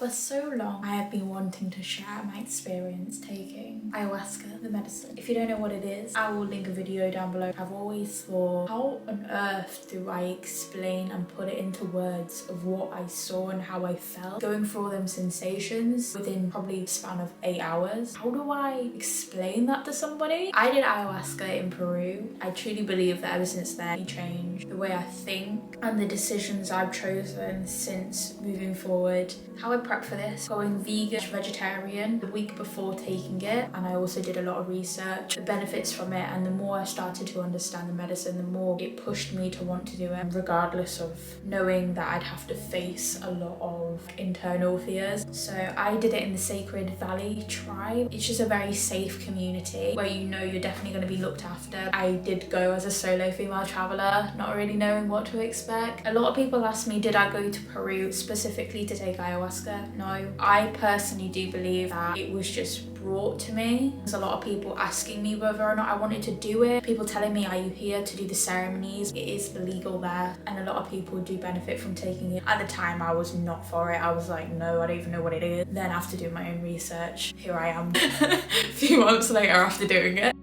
For so long, I have been wanting to share my experience taking ayahuasca, the medicine. If you don't know what it is, I will link a video down below. I've always thought, how on earth do I explain and put it into words of what I saw and how I felt? Going through all them sensations within probably a span of 8 hours. How do I explain that to somebody? I did ayahuasca in Peru. I truly believe that ever since then, it changed the way I think and the decisions I've chosen since moving forward. How I prep for this, going vegan, vegetarian the week before taking it, and I also did a lot of research, the benefits from it, and the more I started to understand the medicine, the more it pushed me to want to do it, regardless of knowing that I'd have to face a lot of internal fears. So I did it in the Sacred Valley tribe. It's just a very safe community where you know you're definitely going to be looked after. I did go as a solo female traveller, not really knowing what to expect. A lot of people ask me, did I go to Peru specifically to take ayahuasca? No. I personally do believe that it was just brought to me. There's a lot of people asking me whether or not I wanted to do it. People telling me, are you here to do the ceremonies? It is illegal there, and a lot of people do benefit from taking it. At the time, I was not for it. I was like, no, I don't even know what it is. Then after doing my own research, here I am a few months later after doing it.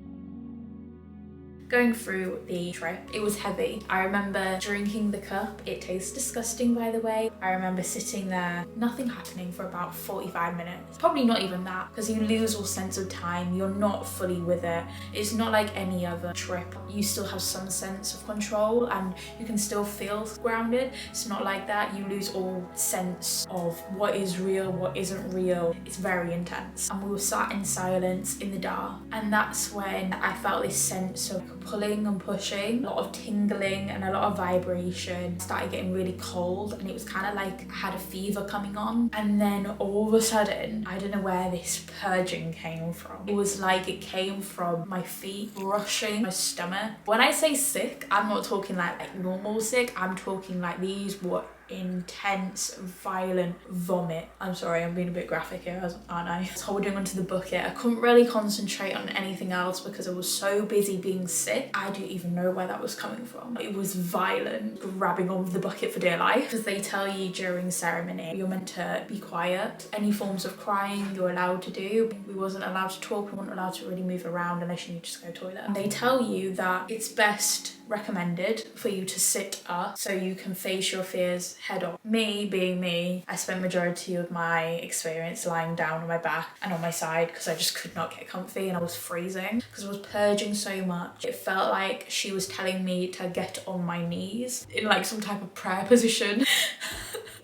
Going through the trip, it was heavy. I remember drinking the cup. It tastes disgusting, by the way. I remember sitting there, nothing happening for about 45 minutes. Probably not even that, because you lose all sense of time. You're not fully with it. It's not like any other trip. You still have some sense of control and you can still feel grounded. It's not like that. You lose all sense of what is real, what isn't real. It's very intense. And we were sat in silence in the dark. And that's when I felt this sense of pulling and pushing, a lot of tingling and a lot of vibration. Started getting really cold, and it was kind of like I had a fever coming on. And then all of a sudden, I don't know where this purging came from. It was like it came from my feet, rushing my stomach. When I say sick, I'm not talking like normal sick. I'm talking like these were intense, violent vomit. I'm sorry, I'm being a bit graphic here, aren't I? I was holding onto the bucket. I couldn't really concentrate on anything else because I was so busy being sick. I don't even know where that was coming from. It was violent, grabbing onto the bucket for dear life. Because they tell you during ceremony, you're meant to be quiet. Any forms of crying you're allowed to do. We wasn't allowed to talk, we weren't allowed to really move around unless you need to just go to the toilet. And they tell you that it's best recommended for you to sit up so you can face your fears head on. Me being me, I spent majority of my experience lying down on my back and on my side because I just could not get comfy and I was freezing because I was purging so much. It felt like she was telling me to get on my knees in like some type of prayer position.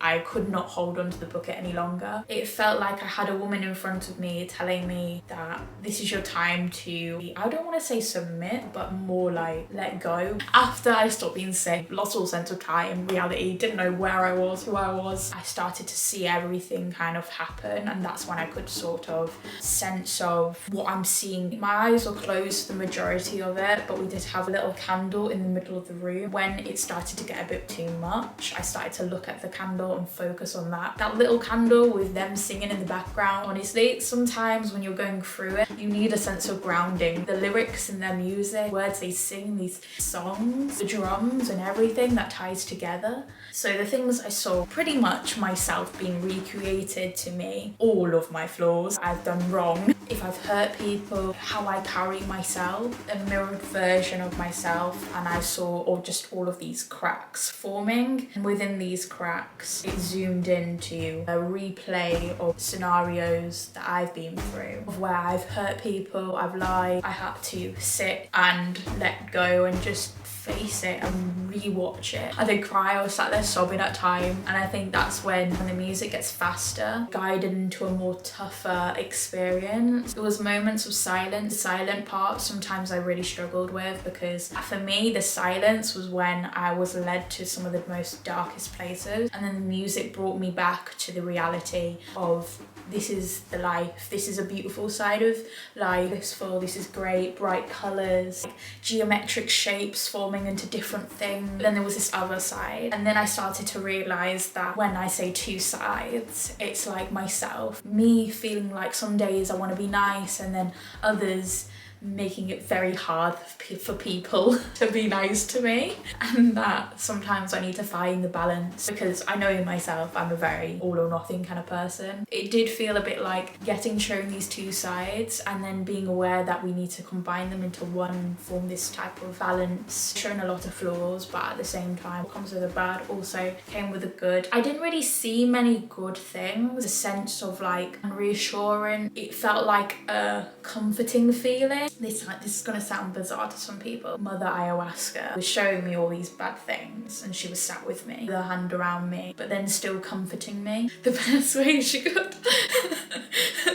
I could not hold onto the bucket any longer. It felt like I had a woman in front of me telling me that this is your time to, I don't want to say submit, but more like let go. After I stopped being sick, lost all sense of time, reality, didn't know where I was, who I was, I started to see everything kind of happen, and that's when I could sort of sense of what I'm seeing. My eyes were closed the majority of it, but we did have a little candle in the middle of the room. When it started to get a bit too much, I started to look at the candle and focus on that. That little candle with them singing in the background. Honestly, sometimes when you're going through it, you need a sense of grounding. The lyrics and their music, words they sing, these songs, the drums and everything that ties together. So the things I saw, pretty much myself being recreated to me, all of my flaws I've done wrong. If I've hurt people, how I carry myself, a mirrored version of myself, and I saw just all of these cracks forming. And within these cracks, it zoomed into a replay of scenarios that I've been through, of where I've hurt people, I've lied, I had to sit and let go and just face it and rewatch it. I did cry, I was sat there sobbing at time, and I think that's when the music gets faster, guided into a more tougher experience. There was moments of silence. The silent part sometimes I really struggled with, because for me the silence was when I was led to some of the most darkest places, and then the music brought me back to the reality of this is the life, this is a beautiful side of life, this is great, bright colours, geometric shapes forming into different things. Then there was this other side, and then I started to realise that when I say two sides, it's like myself, me feeling like some days I want to be nice, and then others making it very hard for people to be nice to me, and that sometimes I need to find the balance, because I know in myself I'm a very all or nothing kind of person. It did feel a bit like getting shown these two sides and then being aware that we need to combine them into one, form this type of balance. Shown a lot of flaws, but at the same time what comes with the bad also came with the good. I didn't really see many good things. A sense of like reassuring. It felt like a comforting feeling. This is gonna sound bizarre to some people. Mother Ayahuasca was showing me all these bad things, and she was sat with me with her hand around me, but then still comforting me the best way she could.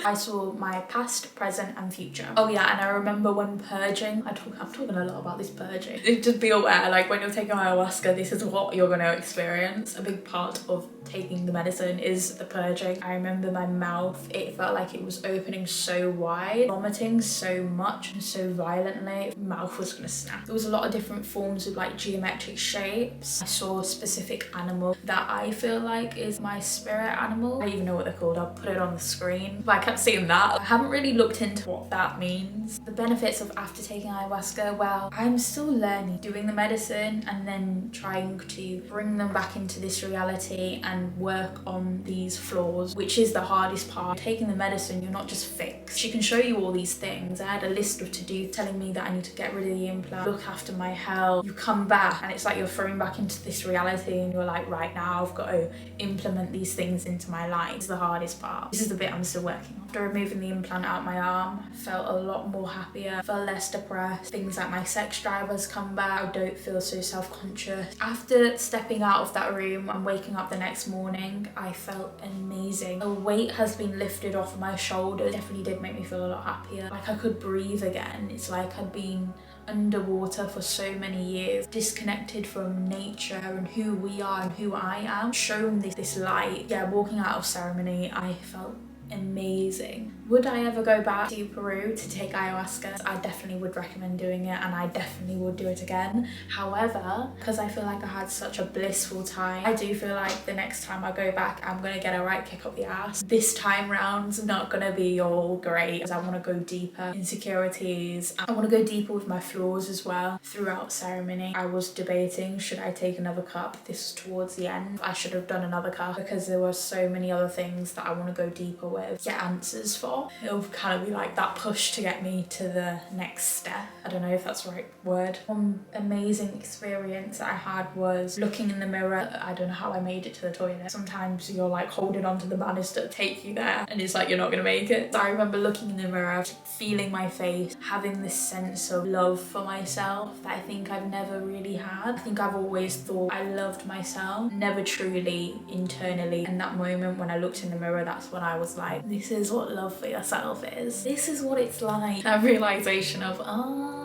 I saw my past, present and future. Oh yeah, and I remember when purging, I'm talking a lot about this purging. Just be aware, like when you're taking ayahuasca, this is what you're gonna experience. A big part of taking the medicine is the purging. I remember my mouth, it felt like it was opening so wide, vomiting so much and so violently. My mouth was gonna snap. There was a lot of different forms of like geometric shapes. I saw a specific animal that I feel like is my spirit animal. I don't even know what they're called, I'll put it on the screen. But I kept seeing that. I haven't really looked into what that means. The benefits of after taking ayahuasca, well, I'm still learning, doing the medicine and then trying to bring them back into this reality and work on these flaws, which is the hardest part. Taking the medicine, you're not just fixed. She can show you all these things. I had a list of to-do telling me that I need to get rid of the implant, look after my health. You come back and it's like you're thrown back into this reality and you're like, right now I've got to implement these things into my life. It's the hardest part. This is the bit I'm still working on. After removing the implant out my arm, I felt a lot more happier, felt less depressed. Things like my sex drive has come back. I don't feel so self-conscious. After stepping out of that room and waking up the next morning, I felt amazing. A weight has been lifted off my shoulders. It definitely did make me feel a lot happier. Like I could breathe again. It's like I'd been underwater for so many years, disconnected from nature and who we are and who I am, shown this light. Yeah, walking out of ceremony, I felt amazing. Would I ever go back to Peru to take ayahuasca? I definitely would recommend doing it, and I definitely would do it again. However, because I feel like I had such a blissful time, I do feel like the next time I go back, I'm gonna get a right kick up the ass. This time round's not gonna be all great, because I want to go deeper. Insecurities. I want to go deeper with my flaws as well. Throughout ceremony, I was debating, should I take another cup? This was towards the end. I should have done another cup because there were so many other things that I want to go deeper with, get answers for. It'll kind of be like that push to get me to the next step. I don't know if that's the right word. One amazing experience that I had was looking in the mirror. I don't know how I made it to the toilet. Sometimes you're like holding onto the banister to take you there and it's like you're not gonna make it. So I remember looking in the mirror, feeling my face, having this sense of love for myself that I think I've never really had. I think I've always thought I loved myself, never truly internally. And that moment when I looked in the mirror, that's when I was like, this is what love for yourself is. This is what it's like. That realization of,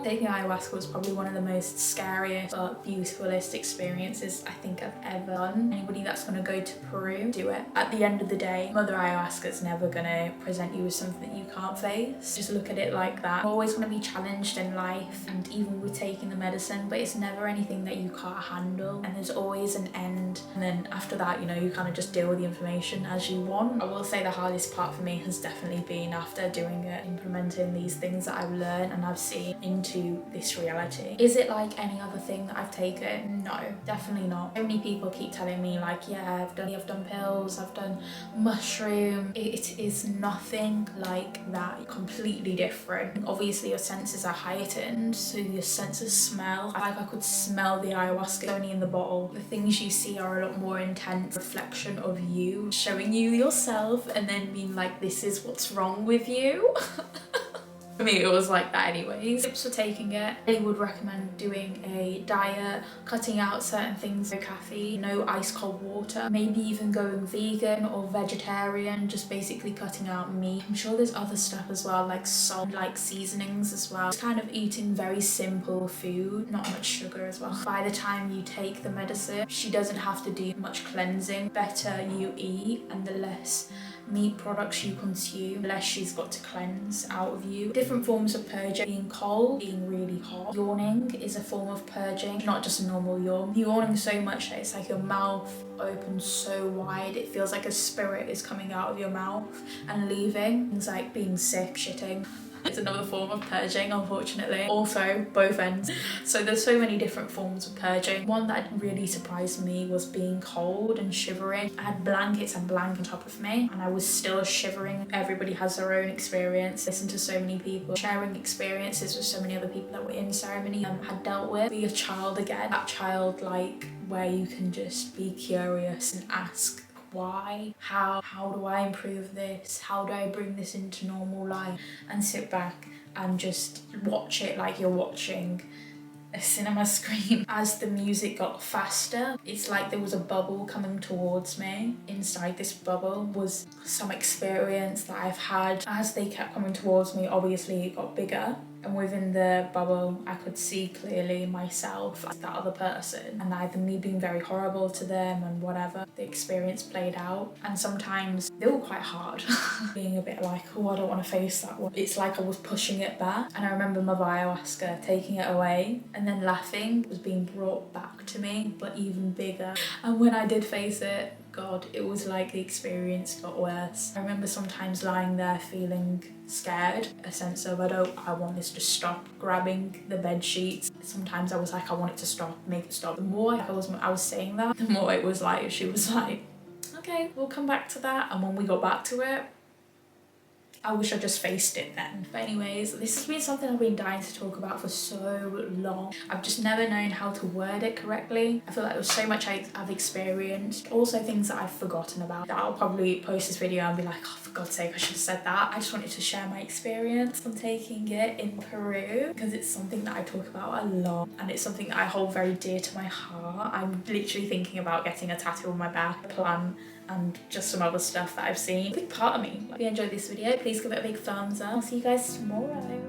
taking ayahuasca was probably one of the most scariest but beautifulest experiences I think I've ever done. Anybody that's gonna go to Peru, do it. At the end of the day, Mother Ayahuasca is never gonna present you with something that you can't face. Just look at it like that. You're always gonna be challenged in life, and even with taking the medicine, but it's never anything that you can't handle, and there's always an end. And then after that, you know, you kind of just deal with the information as you want. I will say the hardest part for me has definitely been after doing it, implementing these things that I've learned and I've seen into this reality. Is it like any other thing that I've taken? No, definitely not. So many people keep telling me like, yeah, I've done pills, I've done mushroom. It is nothing like that. Completely different. Obviously your senses are heightened, so your senses smell. I could smell the ayahuasca only in the bottle. The things you see are a lot more intense reflection of you, showing you yourself and then being like, this is what's wrong with you. For me, it was like that anyways. Tips for taking it. I would recommend doing a diet, cutting out certain things, no caffeine, no ice cold water, maybe even going vegan or vegetarian, just basically cutting out meat. I'm sure there's other stuff as well, like salt, like seasonings as well. Just kind of eating very simple food, not much sugar as well. By the time you take the medicine, she doesn't have to do much cleansing. Better you eat and the less meat products you consume, the less she's got to cleanse out of you. Different forms of purging, being cold, being really hot. Yawning is a form of purging, not just a normal yawn. Yawning so much that it's like your mouth opens so wide, it feels like a spirit is coming out of your mouth and leaving. Things like being sick, shitting. It's another form of purging, unfortunately. Also, both ends. So there's so many different forms of purging. One that really surprised me was being cold and shivering. I had blankets and blankets on top of me and I was still shivering. Everybody has their own experience. Listen to so many people sharing experiences with so many other people that were in ceremony had dealt with. Be a child again. That child like where you can just be curious and ask why, how do I improve this, how do I bring this into normal life, and sit back and just watch it like you're watching a cinema screen. As the music got faster, it's like there was a bubble coming towards me. Inside this bubble was some experience that I've had. As they kept coming towards me, obviously it got bigger, and within the bubble I could see clearly myself as that other person, and either me being very horrible to them and whatever the experience played out. And sometimes they were quite hard. Being a bit like, oh, I don't want to face that one. It's like I was pushing it back. And I remember Mother Ayahuasca taking it away and then laughing was being brought back to me, but even bigger. And when I did face it, God, it was like the experience got worse. I remember sometimes lying there feeling scared, a sense of I want this to stop, grabbing the bed sheets. Sometimes I was like, I want it to stop, make it stop. The more I was saying that, the more it was like, she was like, okay, we'll come back to that. And when we got back to it, I wish I just faced it then. But anyways, this has been something I've been dying to talk about for so long. I've just never known how to word it correctly. I feel like there's so much I've experienced. Also things that I've forgotten about. That I'll probably post this video and be like, oh, for God's sake, I should have said that. I just wanted to share my experience from taking it in Peru because it's something that I talk about a lot and it's something that I hold very dear to my heart. I'm literally thinking about getting a tattoo on my back, a plant, and just some other stuff that I've seen. A big part of me. If you enjoyed this video, please give it a big thumbs up. I'll see you guys tomorrow.